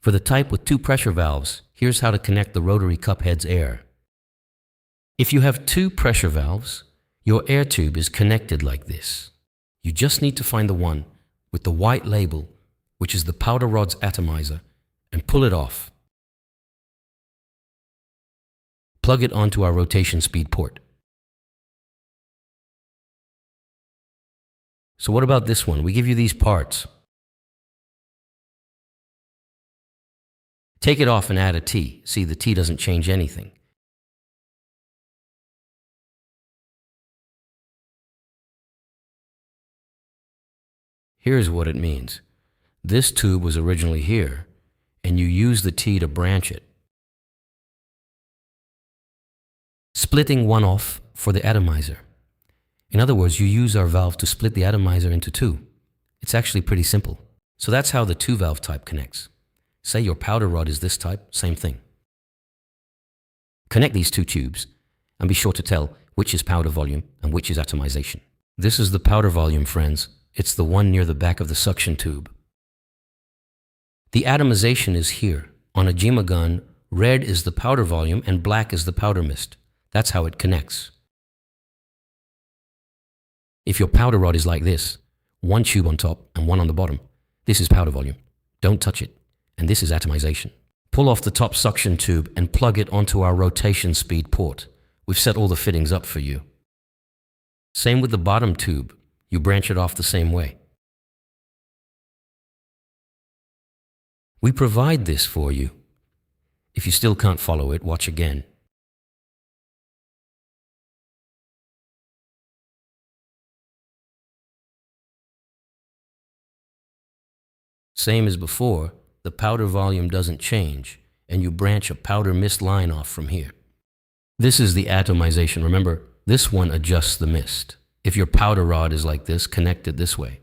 For the type with 2 pressure valves, here's how to connect the rotary cup head's air. If you have 2 pressure valves, your air tube is connected like this. You just need to find the one with the white label, which is the powder rod's atomizer, and pull it off. Plug it onto our rotation speed port. So what about this one? We give you these parts. Take it off and add a T. See, the T doesn't change anything. Here's what it means. This tube was originally here, and you use the T to branch it, splitting one off for the atomizer. In other words, you use our valve to split the atomizer into 2. It's actually pretty simple. So that's how the 2-valve type connects. Say your powder rod is this type, same thing. Connect these 2 tubes, and be sure to tell which is powder volume and which is atomization. This is the powder volume, friends. It's the one near the back of the suction tube. The atomization is here. On a JIMA gun, red is the powder volume and black is the powder mist. That's how it connects. If your powder rod is like this, 1 tube on top and 1 on the bottom, this is powder volume. Don't touch it. And this is atomization. Pull off the top suction tube and plug it onto our rotation speed port. We've set all the fittings up for you. Same with the bottom tube. You branch it off the same way. We provide this for you. If you still can't follow it, watch again. Same as before, the powder volume doesn't change, and you branch a powder mist line off from here. This is the atomization. Remember, this one adjusts the mist. If your powder rod is like this, connect it this way.